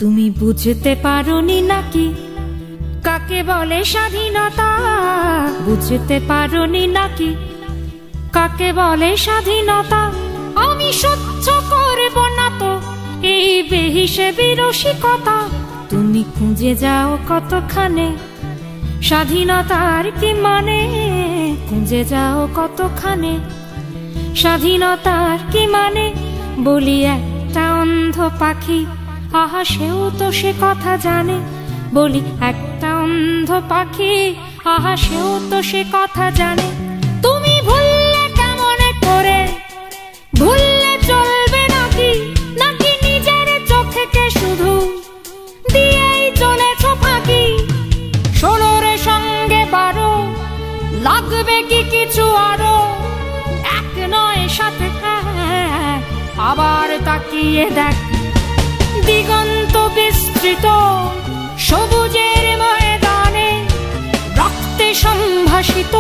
তুমি বুঝতে পারোনি নাকি কাকে বলে স্বাধীনতা? বুঝতে পারোনি নাকি কাকে বলে স্বাধীনতা? আমি সহ্য করব না তো এই বেহিসেবি রসিকতা। তুমি খুঁজে যাও কতখানে স্বাধীনতার কি মানে, খুঁজে যাও কতখানে স্বাধীনতার কি মানে। বলি একটা অন্ধ পাখি, আহা সেও তো সে কথা জানে। বলি একটা অন্ধ পাখি, আহা সেও তো সে কথা জানে। তুমি ভুললে কেমন করে, ভুললে চলবে নাকি? নাকি নিজের চোখকে শুধু দিয়েই চলেছ ফাঁকি? 16 সঙ্গে 12 লাগবে কি কিছু আরো? এক নয় সাথে এক, আবার তাকিয়ে দেখ দিগন্ত বিস্তৃত সবুজের ময়দানে। রক্তে সম্ভাসিত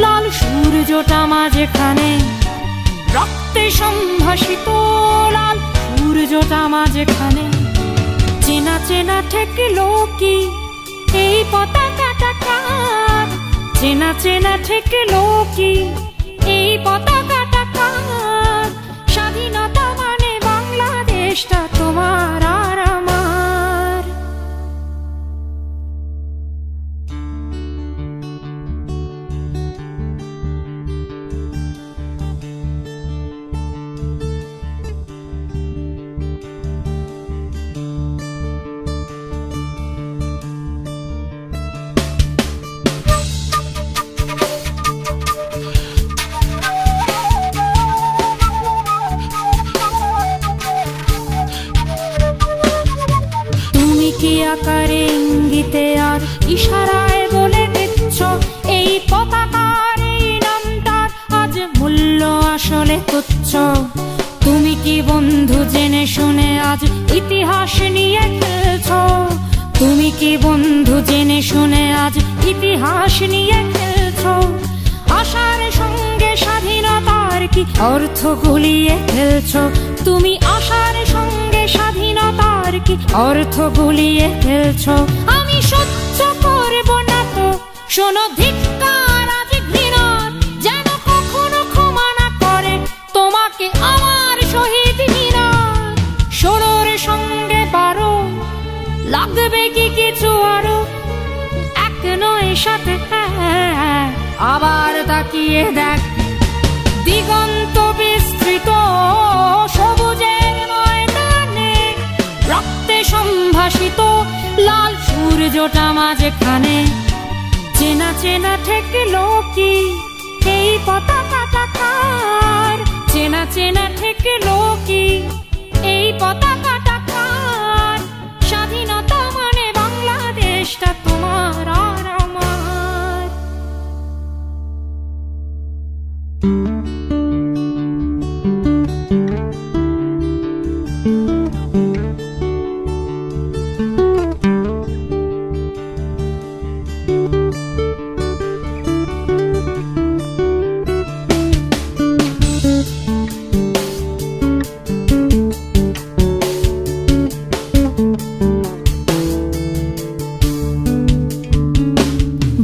লাল সূর্যটা মাঝখানে, রক্তে সম্ভাসিত লাল সূর্যটা মাঝখানে। চেনা চেনা ঠেকলো কি এই পতাকাটা কার? চেনা চেনা ঠেকলো কি এই পতাকাটা কার? স্বাধীনতা মানে বাংলাদেশটা তোমার আর আমার। কি আকারে ইঙ্গিতে আর ইশারায় বলে দিচ্ছ এই পতাকার এই নামটার আজ মূল্য আসলে তুচ্ছ? তুমি কি বন্ধু জেনে শুনে আজ ইতিহাস নিয়ে খেলছ? তুমি কি বন্ধু জেনে শুনে আজ ইতিহাস নিয়ে খেলছ? আশার সঙ্গে স্বাধীনতার কি অর্থ গুলিয়ে ফেলছ? তুমি আশার সঙ্গে স্বাধীনতার কি অর্থ গুলিয়ে ফেলছ? আমি সহ্য করব না তো শোনো ধিক্কার আজ ঘৃণার, যেন কখনো ক্ষমা না করে তোমাকে আমার শহীদ মিনার। 16 সঙ্গে 12 লাগবে কি কিছু আরো? এক নয় সাথে এক, আবার তাকিয়ে দেখ দিগন্ত বিস্তৃত সবুজের ময়দানে। রক্তে সম্ভাসিত লাল সূর্যটা মাঝখানে। চেনা চেনা ঠেকলো কি এই পতাকাটা কার? চেনা চেনা ঠেকলো কি এই পতাকাটা কার? স্বাধীনতা মানে বাংলাদেশটা তোমার আর আমার।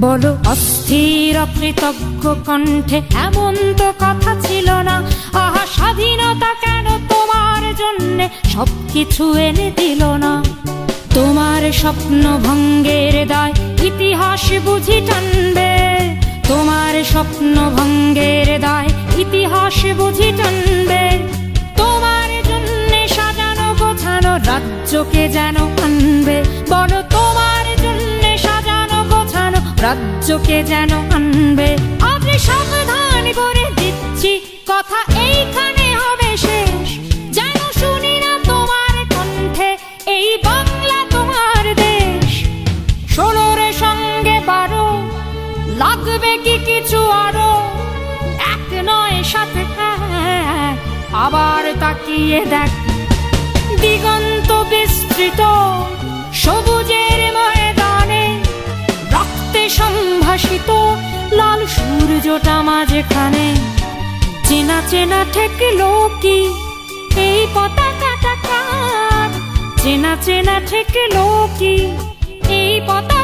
বলো অস্থির অকৃতজ্ঞ কণ্ঠে, এমন তো কথা ছিল না। আহা স্বাধীনতা কেন তোমার জন্যে সবকিছু এনে দিল না? তোমার স্বপ্ন ভঙ্গের দায় ইতিহাস বুঝি টানবে? তোমার স্বপ্ন ভঙ্গের দায় ইতিহাস বুঝি টানবে? তোমার জন্যে সাজানো গোছানো রাজ্যকে যেন আনবে? বলো তোমার জন্যে সাজানো গোছানো রাজ্যকে যেন আনবে? আজ সাবধান করে দিচ্ছি কথা এইখানে হবে শেষ, যেন শুনি না তোমার কণ্ঠে এই বাংলা তোমার দেশ। 16 সঙ্গে 12 লাগবে কি কিছু আরো? এক নয় সাথে এক, আবার তাকিয়ে দেখ দিগন্ত বিস্তৃত সবুজের ময়দানে। রক্তে সম্ভাসিত লাল সূর্যটা মাঝখানে। চেনা চেনা ঠেকলো কি এই পতাকাটা কার? চেনা চেনা ঠেকলো কি এই পতাকা